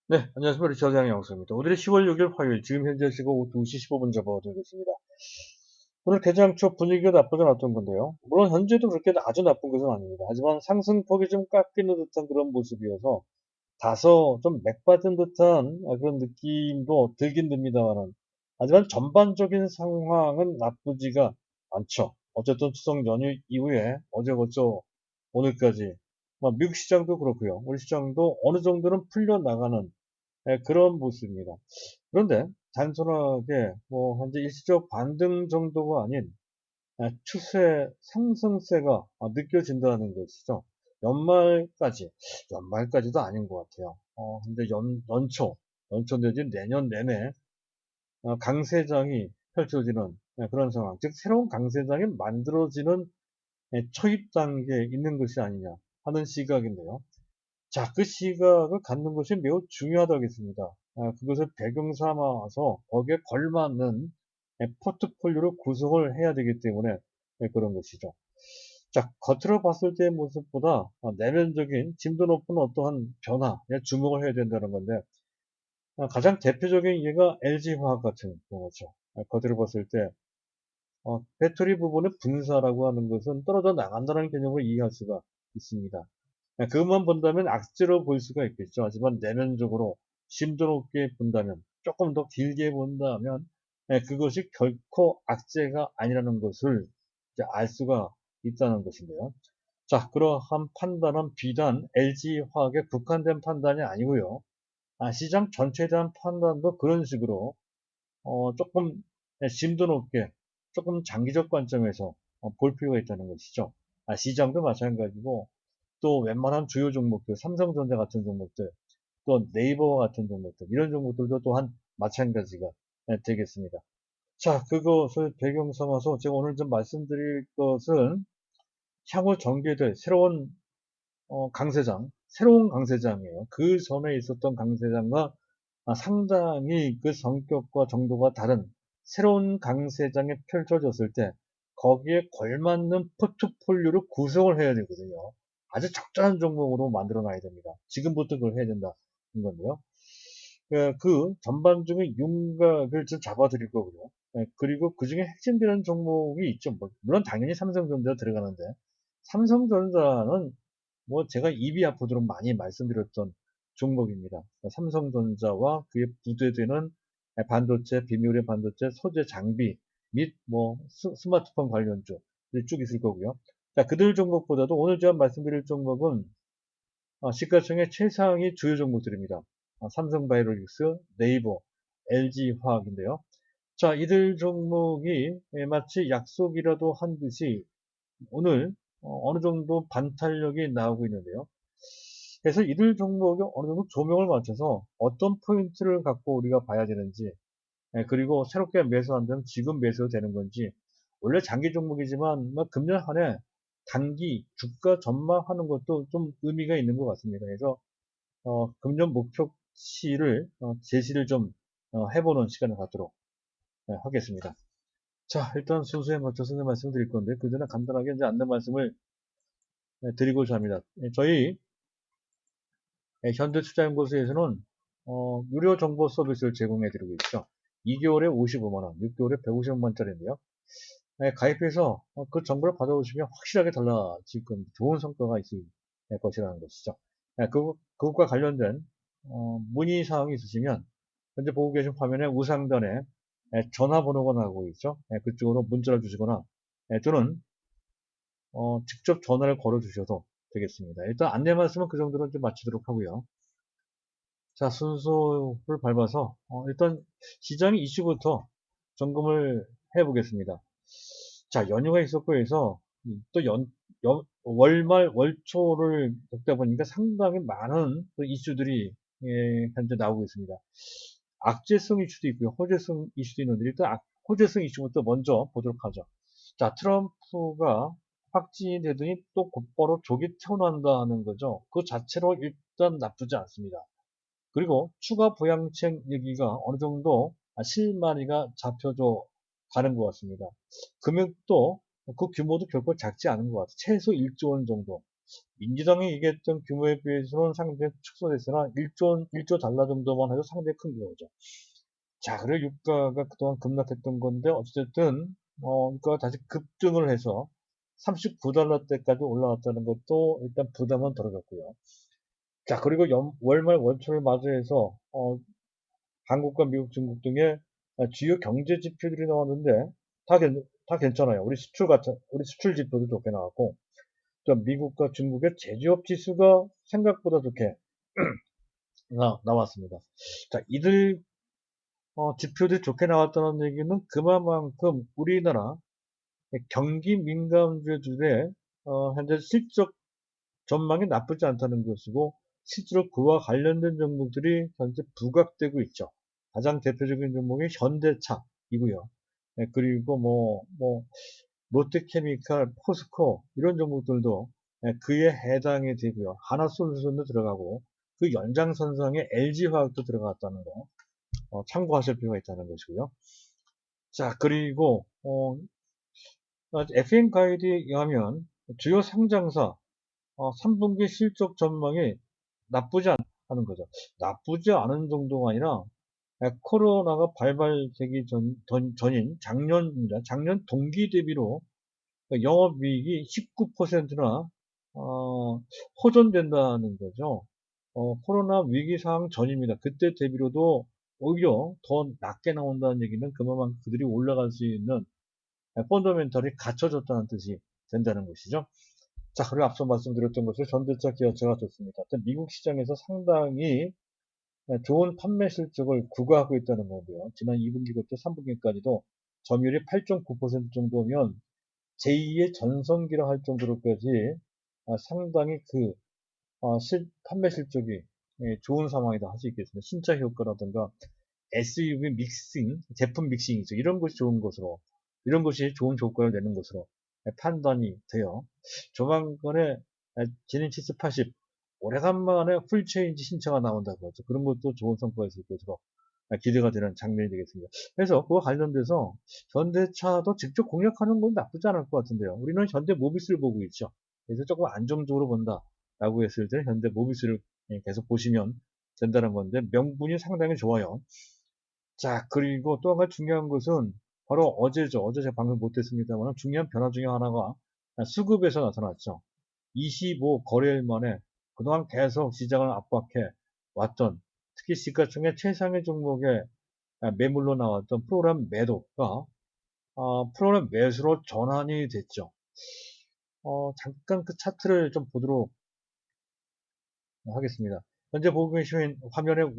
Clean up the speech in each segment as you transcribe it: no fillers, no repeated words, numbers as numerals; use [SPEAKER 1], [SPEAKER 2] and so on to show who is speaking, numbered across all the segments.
[SPEAKER 1] 네, 안녕하십니까. 리차드 양영수입니다. 오늘이 10월 6일 화요일, 지금 현재 시각 오후 2시 15분 접어들겠습니다. 오늘 개장 초 분위기가 나쁘지 않았던 건데요. 물론 현재도 그렇게 아주 나쁜 것은 아닙니다. 하지만 상승폭이 좀 깎이는 듯한 그런 모습이어서 다소 좀 맥받은 듯한 그런 느낌도 들긴 듭니다만은, 하지만 전반적인 상황은 나쁘지가 않죠. 어쨌든 추석 연휴 이후에 어제 벌써 오늘까지 미국 시장도 그렇고요. 우리 시장도 어느 정도는 풀려나가는 그런 모습입니다. 그런데 단순하게 현재 일시적 반등 정도가 아닌 추세 상승세가 느껴진다는 것이죠. 연말까지도 아닌 것 같아요. 근데 연초 내지 내년 내내 강세장이 펼쳐지는 그런 상황, 즉 새로운 강세장이 만들어지는 초입 단계에 있는 것이 아니냐 하는 시각인데요. 자, 그 시각을 갖는 것이 매우 중요하다겠습니다. 그것을 배경 삼아서 거기에 걸맞는 포트폴리오를 구성을 해야 되기 때문에 그런 것이죠. 자, 겉으로 봤을 때의 모습보다 내면적인 심도 높은 어떠한 변화에 주목을 해야 된다는 건데, 가장 대표적인 예가 LG화학 같은 경우죠. 겉으로 봤을 때 배터리 부분의 분사라고 하는 것은 떨어져 나간다는 개념으로 이해할 수가 있습니다. 그것만 본다면 악재로 볼 수가 있겠죠. 하지만 내면적으로 심도 높게 본다면, 조금 더 길게 본다면, 그것이 결코 악재가 아니라는 것을 이제 알 수가 있다는 것인데요. 자, 그러한 판단은 비단 LG화학에 국한된 판단이 아니고요. 시장 전체에 대한 판단도 그런 식으로 조금 심도 높게, 조금 장기적 관점에서 볼 필요가 있다는 것이죠. 시장도 마찬가지고, 또 웬만한 주요 종목들, 삼성전자 같은 종목들, 또 네이버와 같은 종목들, 이런 종목들도 또한 마찬가지가 되겠습니다. 자, 그것을 배경 삼아서 제가 오늘 좀 말씀드릴 것은 향후 전개될 새로운 강세장이에요. 그 전에 있었던 강세장과 상당히 그 성격과 정도가 다른 새로운 강세장이 펼쳐졌을 때 거기에 걸맞는 포트폴리오를 구성을 해야 되거든요. 아주 적절한 종목으로 만들어 놔야 됩니다. 지금부터 그걸 해야 된다는 건데요. 그 전반적인 윤곽을 좀 잡아드릴 거고요. 그리고 그 중에 핵심되는 종목이 있죠. 물론 당연히 삼성전자 들어가는데, 삼성전자는 제가 입이 아프도록 많이 말씀드렸던 종목입니다. 삼성전자와 그에 부대되는 반도체, 비밀의 반도체, 소재 장비 및 스마트폰 관련주 쭉 있을 거고요. 자, 그들 종목보다도 오늘 제가 말씀드릴 종목은 시가총액 최상위 주요 종목들입니다. 삼성바이오로직스, 네이버, LG화학인데요. 자, 이들 종목이 마치 약속이라도 한 듯이 오늘 어느 정도 반탄력이 나오고 있는데요. 그래서 이들 종목이 어느 정도 조명을 맞춰서 어떤 포인트를 갖고 우리가 봐야 되는지, 그리고 새롭게 매수한다면 지금 매수도 되는 건지, 원래 장기 종목이지만 금년 한 해 단기 주가 전망하는 것도 좀 의미가 있는 것 같습니다. 그래서 금년 목표치를 제시를 좀 해보는 시간을 갖도록 하겠습니다. 자, 일단 순서에 맞춰서 말씀드릴 건데, 그 전에 간단하게 이제 안내 말씀을 드리고자 합니다. 저희 현대투자연구소에서는 유료 정보 서비스를 제공해 드리고 있죠. 2개월에 55만원, 6개월에 150만원짜리인데요. 가입해서 그 정보를 받아오시면 확실하게 달라질 겁니다. 좋은 성과가 있을 것이라는 것이죠. 그것과 관련된 문의사항이 있으시면 현재 보고 계신 화면에 우상단에 전화번호가 나오고 있죠. 그쪽으로 문자를 주시거나 또는 직접 전화를 걸어 주셔도 되겠습니다. 일단 안내 말씀은 그 정도로 좀 마치도록 하고요. 자, 순서를 밟아서 일단 시장 이슈부터 점검을 해보겠습니다. 자, 연휴가 있었고 해서 또 월말 월초를 겪다 보니까 상당히 많은 그 이슈들이 현재 나오고 있습니다. 악재성 이슈도 있고요, 호재성 이슈도 있는데 일단 호재성 이슈부터 먼저 보도록 하죠. 자, 트럼프가 확진이 되더니 또 곧바로 조기 퇴원한다는 거죠. 그 자체로 일단 나쁘지 않습니다. 그리고 추가 부양책 얘기가 어느 정도 실마리가 잡혀져 가는 것 같습니다. 금액도 그 규모도 결코 작지 않은 것 같아요. 최소 1조 원 정도. 민주당이 얘기했던 규모에 비해서는 상당히 축소됐으나 1조 달러 정도만 해도 상당히 큰 규모죠. 자, 그리고 유가가 그동안 급락했던 건데 어쨌든 유가가 다시 급등을 해서 39달러대까지 올라왔다는 것도 일단 부담은 덜어졌고요. 자, 그리고 월말 월초를 맞이해서 한국과 미국, 중국 등의 주요 경제 지표들이 나왔는데 다 괜찮아요. 우리 수출 지표도 좋게 나왔고, 또 미국과 중국의 제조업 지수가 생각보다 좋게 나왔습니다. 자, 이들 지표들이 좋게 나왔다는 얘기는 그만큼 우리나라 경기 민감주들의 현재 실적 전망이 나쁘지 않다는 것이고, 실제로 그와 관련된 종목들이 현재 부각되고 있죠. 가장 대표적인 종목이 현대차이고요. 그리고 롯데케미칼, 포스코 이런 종목들도 그에 해당이 되고요. 하나솔루션도 들어가고 그 연장선상에 LG화학도 들어갔다는 거 참고하실 필요가 있다는 것이고요. 자, 그리고 FN 가이드에 의하면 주요 상장사 3분기 실적 전망이 나쁘지 않다는 거죠. 나쁘지 않은 정도가 아니라 코로나가 발발되기 전인 작년입니다. 작년 동기 대비로 영업이익이 19%나 호전된다는 거죠. 코로나 위기 상황 전입니다. 그때 대비로도 오히려 더 낮게 나온다는 얘기는 그만큼 그들이 올라갈 수 있는 펀더멘털이 갖춰졌다는 뜻이 된다는 것이죠. 자, 그리고 앞서 말씀드렸던 것을 전대차, 기아차가 좋습니다. 미국 시장에서 상당히 좋은 판매 실적을 구가하고 있다는 거고요. 지난 2분기부터 3분기까지도 점유율이 8.9% 정도면 제2의 전성기라 할 정도로까지 상당히 판매 실적이 좋은 상황이다 할 수 있겠습니다. 신차 효과라든가 SUV 믹싱, 제품 믹싱이죠. 이런 것이 좋은 조건을 내는 것으로 판단이 돼요. 조만간에 제네시스 80, 오래간만에 풀체인지 신차가 나온다고 하죠. 그런 것도 좋은 성과가 있을 것으로 기대가 되는 장면이 되겠습니다. 그래서 그와 관련돼서 현대차도 직접 공략하는 건 나쁘지 않을 것 같은데요. 우리는 현대 모비스를 보고 있죠. 그래서 조금 안정적으로 본다라고 했을 때는 현대 모비스를 계속 보시면 된다는 건데 명분이 상당히 좋아요. 자, 그리고 또 한 가지 중요한 것은 바로 어제죠. 어제 제가 방금 못했습니다만 중요한 변화 중에 하나가 수급에서 나타났죠. 25 거래일 만에 그동안 계속 시장을 압박해 왔던 특히 시가총액 최상위 종목에 매물로 나왔던 프로그램 매도가 프로그램 매수로 전환이 됐죠. 잠깐 그 차트를 좀 보도록 하겠습니다. 현재 보고 계시는 화면의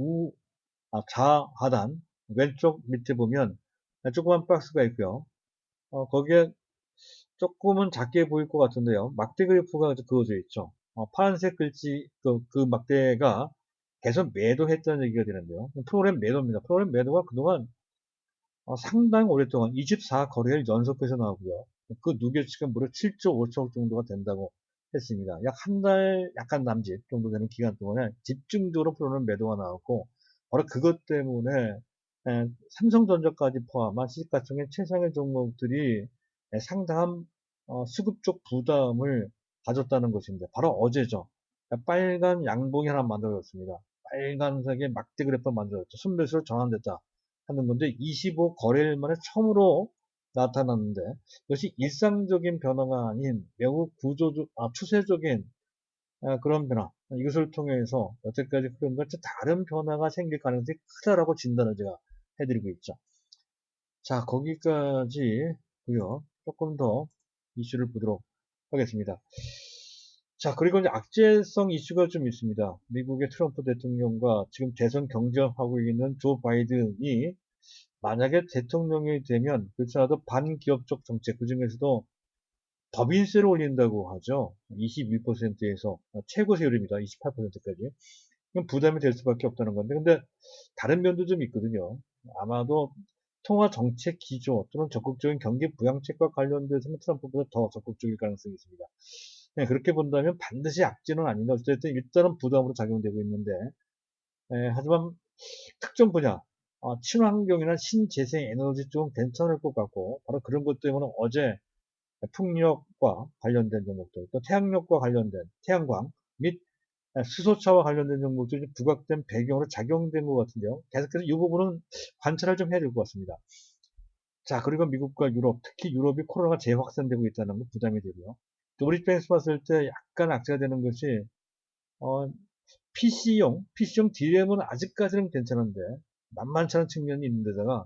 [SPEAKER 1] 좌하단 왼쪽 밑에 보면 조그만 박스가 있고요. 거기에 조금은 작게 보일 것 같은데요. 막대 그래프가 그어져 있죠. 파란색 글씨 그 막대가 계속 매도했다는 얘기가 되는데요. 프로그램 매도입니다. 프로그램 매도가 그동안 상당히 오랫동안 24거래일 연속해서 나오고요. 그 누계치가 무려 7조 5천억 정도가 된다고 했습니다. 약 한 달 약간 남짓 정도 되는 기간 동안에 집중적으로 프로그램 매도가 나왔고 바로 그것 때문에 삼성전자까지 포함한 시가총액 최상위 종목들이 상당한 수급적 부담을 가졌다는 것입니다. 바로 어제죠. 빨간 양봉이 하나 만들어졌습니다. 빨간색의 막대 그래프 만들어졌죠. 순매수로 전환됐다 하는 건데 25 거래일 만에 처음으로 나타났는데 이것이 일상적인 변화가 아닌 매우 추세적인 그런 변화, 이것을 통해서 여태까지 흐름과 다른 변화가 생길 가능성이 크다라고 진단을 제가 해드리고 있죠. 자, 거기까지고요. 조금 더 이슈를 보도록 하겠습니다. 자, 그리고 이제 악재성 이슈가 좀 있습니다. 미국의 트럼프 대통령과 지금 대선 경쟁하고 있는 조 바이든이 만약에 대통령이 되면 그렇지 않아도 반기업적 정책, 그중에서도 법인세를 올린다고 하죠. 22%에서 최고 세율입니다. 28%까지. 그럼 부담이 될 수밖에 없다는 건데, 근데 다른 면도 좀 있거든요. 아마도 통화 정책 기조 또는 적극적인 경기 부양책과 관련돼서는 트럼프보다 더 적극적일 가능성이 있습니다. 네, 그렇게 본다면 반드시 악재는 아닌데 어쨌든 일단은 부담으로 작용되고 있는데, 하지만 특정 분야, 친환경이나 신재생 에너지 쪽은 괜찮을 것 같고 바로 그런 것 때문에 어제 풍력과 관련된 종목들, 또 태양력과 관련된 태양광 및 수소차와 관련된 종목들이 부각된 배경으로 작용된 것 같은데요. 계속해서 이 부분은 관찰을 좀 해야 될 것 같습니다. 자, 그리고 미국과 유럽, 특히 유럽이 코로나가 재확산되고 있다는 거 부담이 되고요. 또 우리 입장에서 봤을 때 약간 악재가 되는 것이 PC용 DRAM은 아직까지는 괜찮은데 만만치 않은 측면이 있는 데다가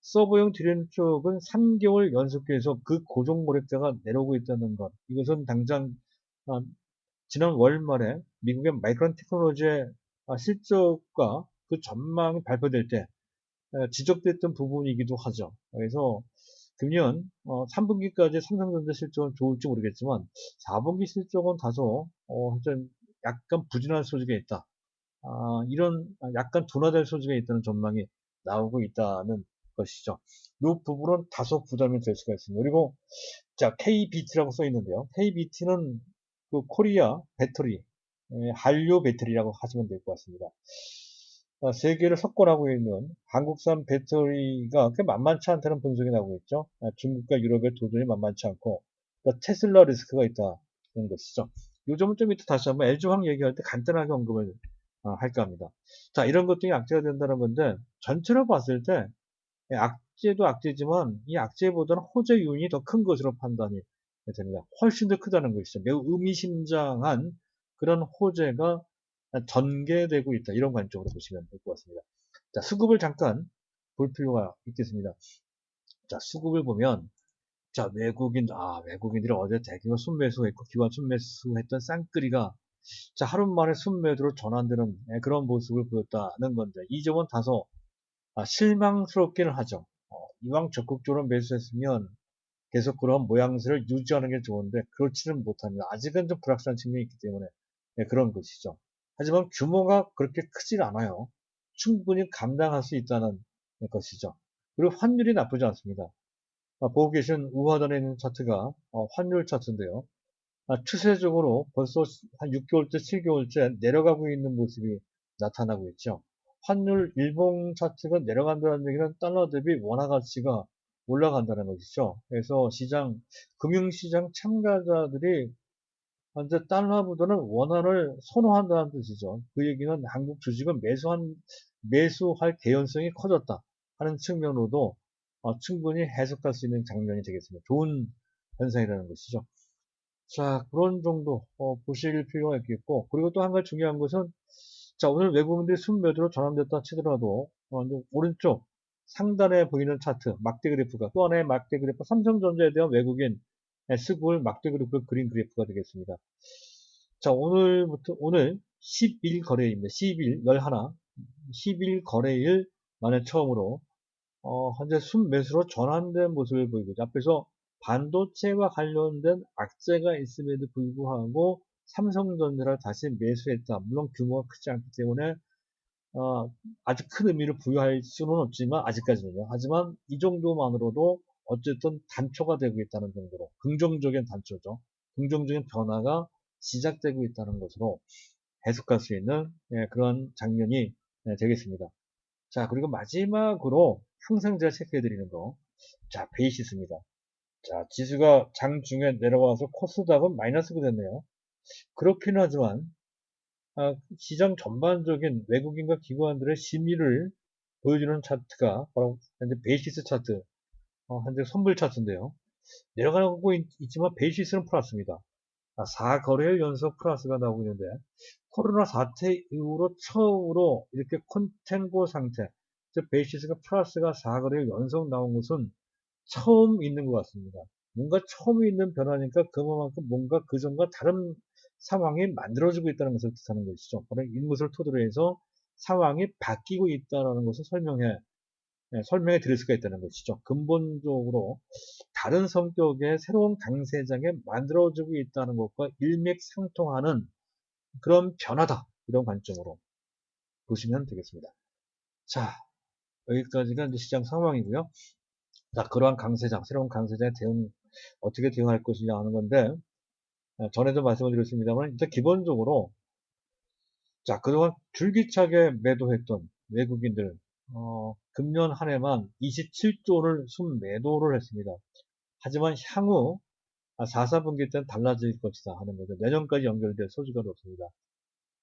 [SPEAKER 1] 서버용 DRAM 쪽은 3개월 연속해서 그 고정 고객자가 내려오고 있다는 것. 이것은 당장 어, 지난 월 말에 미국의 마이크론 테크놀로지의 실적과 그 전망이 발표될 때 지적됐던 부분이기도 하죠. 그래서 금년 3분기까지 삼성전자 실적은 좋을지 모르겠지만 4분기 실적은 다소 좀 약간 부진한 소지가 있다. 이런 약간 둔화될 소지가 있다는 전망이 나오고 있다는 것이죠. 이 부분은 다소 부담이 될 수가 있습니다. 그리고 자, KBT라고 써 있는데요. KBT는 그 코리아 배터리, 한류 배터리라고 하시면 될 것 같습니다. 세계를 석권하고 있는 한국산 배터리가 꽤 만만치 않다는 분석이 나오고 있죠. 중국과 유럽의 도전이 만만치 않고 테슬라 리스크가 있다는 것이죠. 요 점은 좀 이따 다시 한번 LG화학 얘기할 때 간단하게 언급을 할까 합니다. 자, 이런 것들이 악재가 된다는 건데 전체로 봤을 때 악재도 악재지만 이 악재보다는 호재 요인이 더 큰 것으로 판단이 됩니다. 훨씬 더 크다는 것이죠. 매우 의미심장한 그런 호재가 전개되고 있다. 이런 관점으로 보시면 될 것 같습니다. 자, 수급을 잠깐 볼 필요가 있겠습니다. 자, 수급을 보면 자, 외국인들이 어제 대규모 순매수했고 기관 순매수했던 쌍끌이가 자, 하루 만에 순매도로 전환되는 그런 모습을 보였다는 건데 이 점은 다소 실망스럽기는 하죠. 이왕 적극적으로 매수했으면 계속 그런 모양새를 유지하는 게 좋은데 그렇지는 못합니다. 아직은 좀 불확실한 측면이 있기 때문에 그런 것이죠. 하지만 규모가 그렇게 크질 않아요. 충분히 감당할 수 있다는 것이죠. 그리고 환율이 나쁘지 않습니다. 보고 계신 우하단에 있는 차트가 환율 차트인데요. 추세적으로 벌써 한 6개월째, 7개월째 내려가고 있는 모습이 나타나고 있죠. 환율 일봉 차트가 내려간다는 얘기는 달러 대비 원화 가치가 올라간다는 것이죠. 그래서 금융시장 참가자들이 현재 달러보다는 원화를 선호한다는 뜻이죠. 그 얘기는 한국 주식은 매수할 개연성이 커졌다 하는 측면으로도 충분히 해석할 수 있는 장면이 되겠습니다. 좋은 현상이라는 것이죠. 자, 그런 정도 보실 필요가 있겠고, 그리고 또 한 가지 중요한 것은 자, 오늘 외국인들이 순매도로 전환됐다 치더라도 이제 오른쪽 상단에 보이는 차트 막대 그래프가 또 하나의 막대 그래프 삼성전자에 대한 외국인 수급을 막대 그래프 그린 그래프가 되겠습니다. 자, 오늘 10일 거래입니다. 10일 11 거래일 만에 처음으로 현재 순매수로 전환된 모습을 보이고 있죠. 앞에서 반도체와 관련된 악재가 있음에도 불구하고 삼성전자를 다시 매수했다. 물론 규모가 크지 않기 때문에 아주 큰 의미를 부여할 수는 없지만 아직까지는요. 하지만 이 정도만으로도 어쨌든 단초가 되고 있다는 정도로 긍정적인 단초죠. 긍정적인 변화가 시작되고 있다는 것으로 해석할 수 있는 그런 장면이 되겠습니다. 자, 그리고 마지막으로 항상 제가 체크해 드리는 거. 자, 베이시스입니다. 자, 지수가 장중에 내려와서 코스닥은 마이너스가 됐네요. 그렇긴 하지만 시장 전반적인 외국인과 기관들의 심의를 보여주는 차트가 바로 현재 베이시스 차트, 현재 선물 차트인데요. 내려가고 있지만 베이시스는 플러스입니다. 4거래일 연속 플러스가 나오고 있는데 코로나 사태 이후로 처음으로 이렇게 콘텐고 상태, 즉 베이시스가 플러스가 4거래일 연속 나온 것은 처음 있는 것 같습니다. 뭔가 처음 있는 변화니까 그만큼 뭔가 그전과 다른 상황이 만들어지고 있다는 것을 뜻하는 것이죠. 바로 이것을 토대로 해서 상황이 바뀌고 있다는 것을 설명해 드릴 수가 있다는 것이죠. 근본적으로 다른 성격의 새로운 강세장이 만들어지고 있다는 것과 일맥상통하는 그런 변화다. 이런 관점으로 보시면 되겠습니다. 자, 여기까지가 이제 시장 상황이고요. 자, 그러한 새로운 강세장에 어떻게 대응할 것이냐 하는 건데, 전에도 말씀을 드렸습니다만, 일단 기본적으로, 자, 그동안 줄기차게 매도했던 외국인들, 금년 한 해만 27조를 순매도를 했습니다. 하지만 향후 4, 4분기 때는 달라질 것이다 하는 거죠. 내년까지 연결될 소지가 높습니다.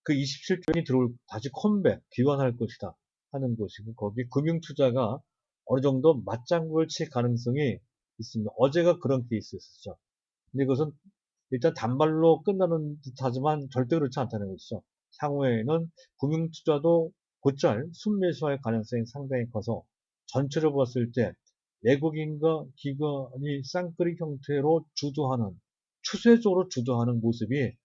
[SPEAKER 1] 그 27조원이 다시 컴백, 기원할 것이다 하는 것이고, 거기 금융투자가 어느 정도 맞장구를 칠 가능성이 있습니다. 어제가 그런 케이스였었죠. 근데 그것은 일단 단발로 끝나는 듯 하지만 절대 그렇지 않다는 것이죠. 향후에는 금융투자도 곧잘 순매수할 가능성이 상당히 커서 전체로 봤을 때 외국인과 기관이 쌍끌이 형태로 주도하는, 추세적으로 주도하는 모습이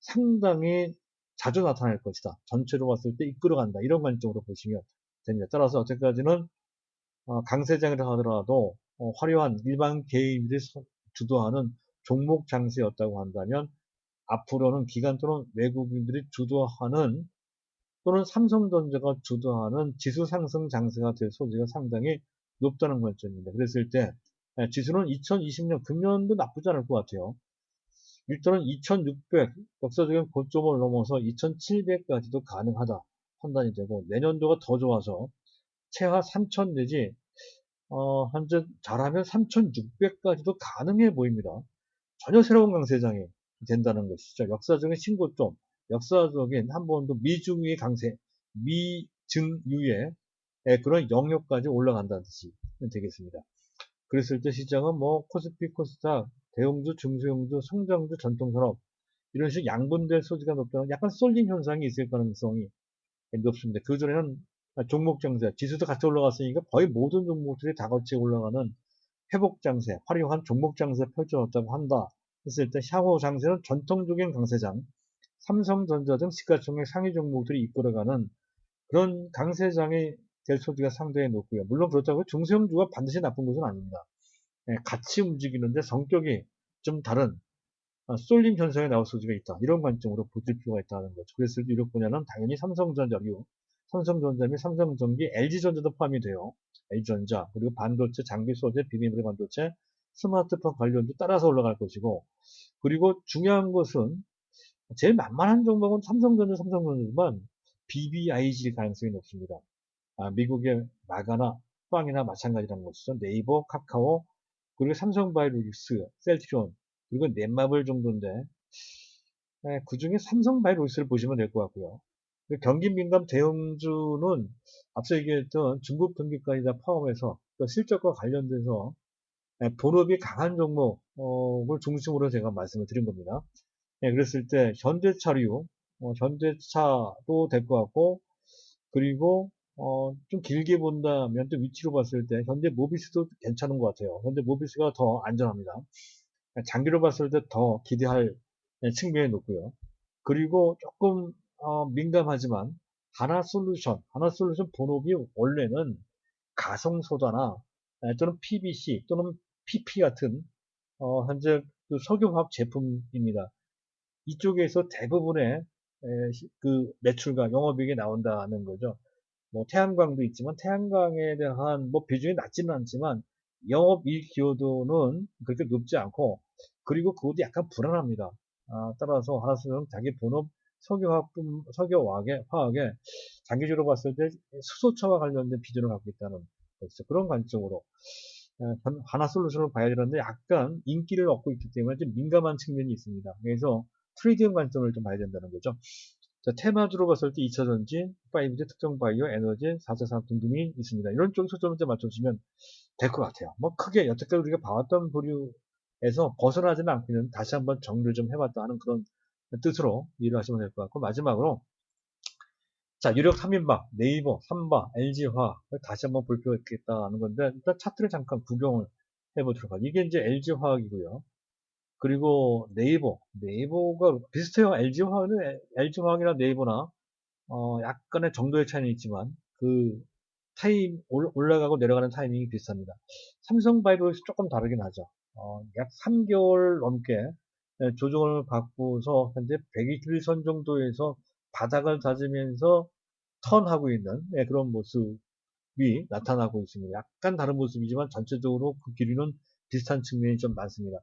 [SPEAKER 1] 상당히 자주 나타날 것이다. 전체로 봤을 때 이끌어간다. 이런 관점으로 보시면 됩니다. 따라서 어제까지는 강세장이라 하더라도 화려한 일반 개인들이 주도하는 종목 장세였다고 한다면 앞으로는 기관 또는 외국인들이 주도하는 또는 삼성전자가 주도하는 지수 상승 장세가 될 소지가 상당히 높다는 관점입니다. 그랬을 때 지수는 2020년 금년도 나쁘지 않을 것 같아요. 일단은 2600 역사적인 고점을 넘어서 2700까지도 가능하다 판단이 되고, 내년도가 더 좋아서 최하 3000 내지 현재 잘하면 3600까지도 가능해 보입니다. 전혀 새로운 강세장이 된다는 것이죠. 역사적인 신고점, 역사적인 한 번도 미중유의 강세, 미증유의 그런 영역까지 올라간다는 뜻이 되겠습니다. 그랬을 때 시장은 뭐 코스피, 코스닥, 대형주, 중소형주, 성장주, 전통산업 이런 식으로 양분될 소지가 높다는 약간 쏠림 현상이 있을 가능성이 높습니다. 그전에는 종목 장세, 지수도 같이 올라갔으니까 거의 모든 종목들이 다 같이 올라가는 회복 장세, 화려한 종목 장세 펼쳐졌다고 한다 했을 때 향후 장세는 전통적인 강세장, 삼성전자 등 시가총액 상위 종목들이 이끌어가는 그런 강세장이 될 소지가 상당히 높고요. 물론 그렇다고 중소형주가 반드시 나쁜 것은 아닙니다. 같이 움직이는데 성격이 좀 다른 쏠림 현상이 나올 소지가 있다. 이런 관점으로 보실 필요가 있다는 거죠. 그랬을 때 이런 분야는 당연히 삼성전자류, 삼성전자 및 삼성전기, LG전자도 포함이 돼요. LG전자, 그리고 반도체, 장비 소재, 비메모리 반도체, 스마트폰 관련도 따라서 올라갈 것이고, 그리고 중요한 것은 제일 만만한 종목은 삼성전자지만 BBIG일 가능성이 높습니다. 미국의 마가나 빵이나 마찬가지라는 것이죠. 네이버, 카카오, 그리고 삼성바이오로직스, 셀트리온, 그리고 넷마블 정도인데 그 중에 삼성바이오로직스를 보시면 될 것 같고요. 경기 민감 대형주는 앞서 얘기했던 중국 경기까지 다 포함해서 실적과 관련돼서 본업이 강한 종목을 중심으로 제가 말씀을 드린 겁니다. 그랬을 때 현대차류, 현대차도 될 것 같고, 그리고 좀 길게 본다면 또 위치로 봤을 때 현대모비스도 괜찮은 것 같아요. 현대모비스가 더 안전합니다. 장기로 봤을 때 더 기대할 측면이 높고요. 그리고 조금 민감하지만 하나솔루션 본업이 원래는 가성소다나 또는 PVC 또는 PP 같은 현재 그 석유화학 제품입니다. 이쪽에서 대부분의 그 매출과 영업이익이 나온다는 거죠. 뭐 태양광도 있지만 태양광에 대한 뭐 비중이 낮지는 않지만 영업이익 기여도는 그렇게 높지 않고, 그리고 그것도 약간 불안합니다. 따라서 하나스는 자기 본업 석유화학에 장기적으로 봤을 때 수소차와 관련된 비전을 갖고 있다는 것이죠. 그런 관점으로 하나솔루션을 봐야 되는데 약간 인기를 얻고 있기 때문에 좀 민감한 측면이 있습니다. 그래서 트레이딩 관점을 좀 봐야 된다는 거죠. 자, 테마주로 봤을 때 2차전지, 5G, 특정 바이오, 에너지, 4차 산업 등등이 있습니다. 이런 쪽에 초점을 좀 맞춰주시면 될 것 같아요. 뭐 크게 여태까지 우리가 봐왔던 부류에서 벗어나지는 않고 있는 다시 한번 정리를 좀 해봤다 하는 그런 뜻으로 이해를 하시면 될 것 같고, 마지막으로 자, 유력 3인방, 네이버, 삼바, LG화학 다시 한번 볼 필요가 있겠다는 건데, 일단 차트를 잠깐 구경을 해보도록 하죠. 이게 이제 LG화학이고요. 그리고 네이버가 비슷해요. LG화학이나 네이버나 약간의 정도의 차이는 있지만 그 올라가고 내려가는 타이밍이 비슷합니다. 삼성바이오로직스 조금 다르긴 하죠. 약 3개월 넘게 조정을 받고서 현재 121선 정도에서 바닥을 다지면서 턴하고 있는 그런 모습이 나타나고 있습니다. 약간 다른 모습이지만 전체적으로 그 길이는 비슷한 측면이 좀 많습니다.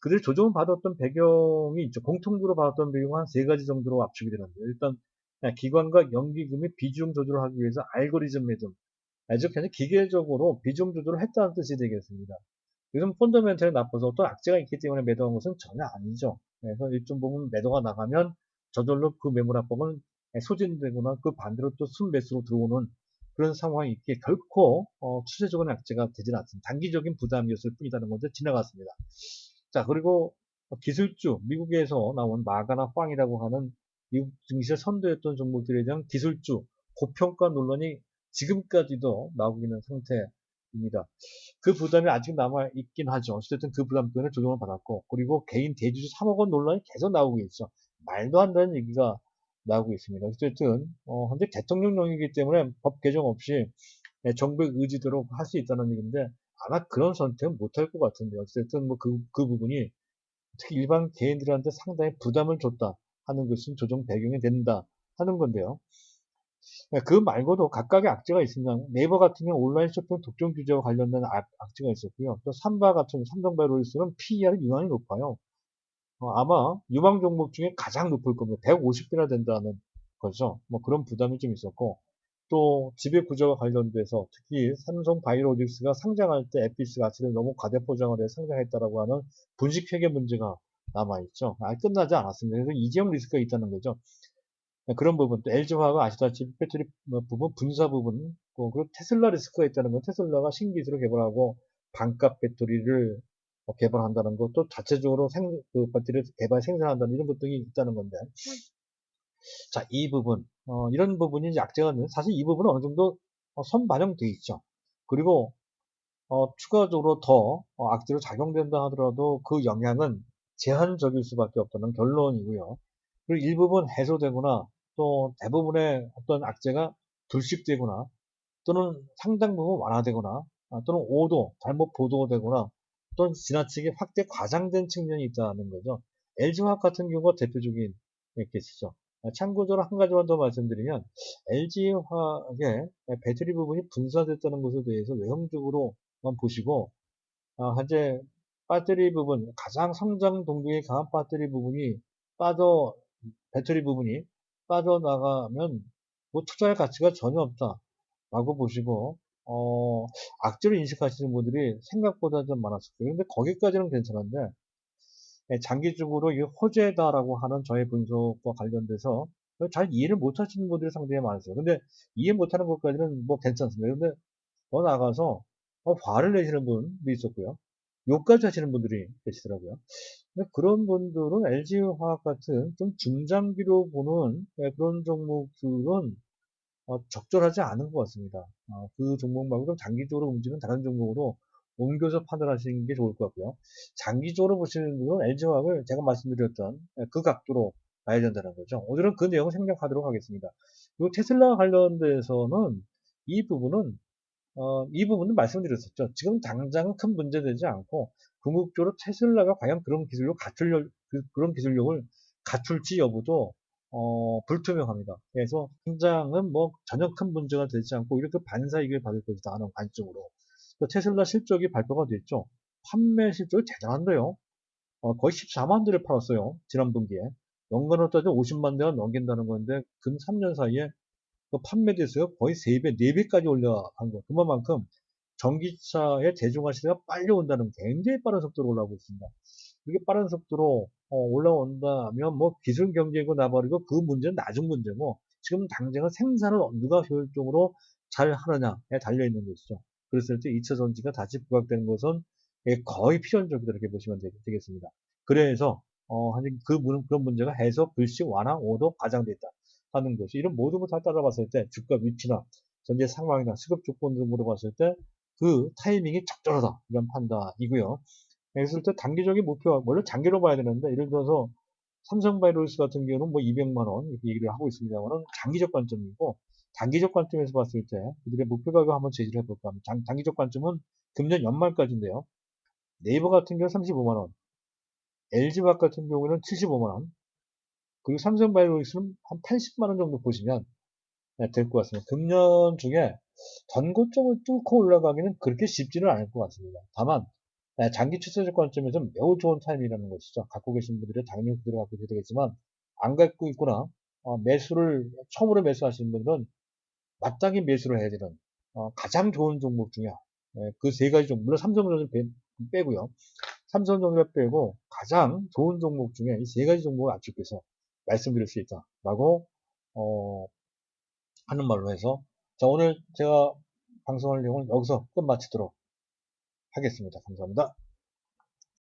[SPEAKER 1] 그들 조정을 받았던 배경이 있죠. 공통적으로 받았던 배경은 한 세 가지 정도로 압축이 되는데, 일단 기관과 연기금의 비중 조절을 하기 위해서 알고리즘 매점, 즉 현재 기계적으로 비중 조절을 했다는 뜻이 되겠습니다. 요즘 펀더멘털이 나빠서 또 악재가 있기 때문에 매도한 것은 전혀 아니죠. 그래서 일정 부분 매도가 나가면 저절로 그 매물 압박은 소진되거나 그 반대로 또 순매수로 들어오는 그런 상황이 있기에 결코 추세적인 악재가 되진 않습니다. 단기적인 부담이었을 뿐이라는 건데 지나갔습니다. 자, 그리고 기술주, 미국에서 나온 마가나 빵이라고 하는 미국 증시에 선도했던 종목들에 대한 기술주 고평가 논란이 지금까지도 나오고 있는 상태입니다. 그 부담이 아직 남아있긴 하죠. 어쨌든 그 부담 때문에 조정을 받았고, 그리고 개인 대주주 3억 원 논란이 계속 나오고 있죠. 말도 안 되는 얘기가 나오고 있습니다. 어쨌든, 현재 대통령령이기 때문에 법 개정 없이 정부의 의지대로 할 수 있다는 얘기인데, 아마 그런 선택은 못할 것 같은데, 어쨌든 뭐 그 부분이 특히 일반 개인들한테 상당히 부담을 줬다 하는 것은 조정 배경이 된다 하는 건데요. 그 말고도 각각의 악재가 있습니다. 네이버 같은 경우 온라인 쇼핑 독점 규제와 관련된 악재가 있었고요. 또 삼바 같은 삼성바이오로직스는 PER이 유난히 높아요. 아마 유망 종목 중에 가장 높을 겁니다. 150배나 된다는 거죠. 뭐 그런 부담이 좀 있었고, 또 지배 구조와 관련돼서 특히 삼성바이오로직스가 상장할 때 에피스 가치를 너무 과대 포장을 해 상장했다라고 하는 분식 회계 문제가 남아있죠. 끝나지 않았습니다. 그래서 이재용 리스크가 있다는 거죠. 그런 부분, 또 LG화학은 아시다시피 배터리 부분, 분사 부분, 그리고 테슬라 리스크가 있다는 건 테슬라가 신기술을 개발하고 반값 배터리를 개발한다는 것, 또 자체적으로 그 배터리를 개발 생산한다는 이런 것들이 있다는 건데, 자, 이 부분, 이런 부분이 이제 악재가 있는데, 사실 이 부분은 어느 정도 선반영돼 있죠. 그리고 추가적으로 더 악재로 작용된다 하더라도 그 영향은 제한적일 수밖에 없다는 결론이고요. 그리고 일부분 해소되거나 또 대부분의 어떤 악재가 불식되거나 또는 상당 부분 완화되거나 또는 오도, 잘못 보도되거나 또는 지나치게 확대 과장된 측면이 있다는 거죠. LG화학 같은 경우가 대표적인 케이스죠. 참고적으로 한 가지만 더 말씀드리면 LG화학의 배터리 부분이 분사됐다는 것에 대해서 외형적으로만 보시고 현재 배터리 부분, 가장 성장 동력이 강한 배터리 부분이 빠져, 배터리 부분이 빠져나가면 뭐 투자할 가치가 전혀 없다라고 보시고, 악재로 인식하시는 분들이 생각보다 좀 많았을 거예요. 근데 거기까지는 괜찮은데, 장기적으로 이 호재다라고 하는 저의 분석과 관련돼서 잘 이해를 못 하시는 분들이 상당히 많으세요. 근데 이해 못하는 것까지는 뭐 괜찮습니다. 근데 더 나아가서 화를 내시는 분도 있었고요. 욕까지 하시는 분들이 계시더라고요. 근데 그런 분들은 LG화학 같은 좀 중장기로 보는 그런 종목들은 적절하지 않은 것 같습니다. 그 종목 말고 좀 장기적으로 움직이는 다른 종목으로 옮겨서 판단하시는 게 좋을 것 같고요. 장기적으로 보시는 분은 LG화학을 제가 말씀드렸던 그 각도로 봐야 된다는 거죠. 오늘은 그 내용을 생략하도록 하겠습니다. 그리고 테슬라 관련돼서는 이 부분은 이 부분은 말씀드렸었죠. 지금 당장은 큰 문제되지 않고 궁극적으로 테슬라가 과연 그런 기술력을 갖출지 여부도 불투명합니다. 그래서 당장은 뭐 전혀 큰 문제가 되지 않고 이렇게 반사이익을 받을 것이다 하는 관점으로 또 테슬라 실적이 발표가 됐죠. 판매 실적이 대단한데요. 거의 14만 대를 팔았어요. 지난 분기에. 연간으로 따지면 50만 대가 넘긴다는 건데 근 3년 사이에 그 판매 대수가 거의 3배, 4배까지 올라간 거. 그만큼 전기차의 대중화 시대가 빨리 온다는 굉장히 빠른 속도로 올라오고 있습니다. 이게 빠른 속도로 올라온다면 뭐 기술 경제고 나버리고 그 문제는 나중 문제고 지금 당장은 생산을 누가 효율적으로 잘 하느냐에 달려 있는 것이죠. 그랬을 때 2차 전지가 다시 부각되는 것은 거의 필연적이다 이렇게 보시면 되겠습니다. 그래서 그런 문제가 해소, 불식, 완화, 오도 과장돼 있다 하는 것이 이런 모든 것을 따져봤을 때 주가 위치나 전제 상황이나 수급 조건 등을 물어봤을 때 그 타이밍이 적절하다 이런 판단이고요. 그랬을 때 단기적인 목표가 원래 장기로 봐야 되는데 예를 들어서 삼성바이오로스 같은 경우는 뭐 200만 원 이렇게 얘기를 하고 있습니다만은 장기적 관점이고 단기적 관점에서 봤을 때 그들의 목표 가격 한번 제시를 해볼까 하면 단기적 관점은 금년 연말까지인데요. 네이버 같은 경우 35만 원, LG화학 같은 경우는 75만 원, 그리고 삼성바이오로직스는 한 80만 원 정도 보시면 될 것 같습니다. 금년 중에 전고점을 뚫고 올라가기는 그렇게 쉽지는 않을 것 같습니다. 다만 장기 추세적 관점에서 매우 좋은 타임이라는 것이죠. 갖고 계신 분들은 당연히 들어가게 되겠지만 안 갖고 있거나 매수를 처음으로 매수하시는 분들은 마땅히 매수를 해야 되는 가장 좋은 종목 중에 그 세 가지 종목 물론 삼성전자는 빼고요. 삼성 전자 빼고 가장 좋은 종목 중에 이 세 가지 종목을 압축해서 말씀드릴 수 있다라고 하는 말로 해서 자, 오늘 제가 방송할 내용은 여기서 끝마치도록 하겠습니다. 감사합니다.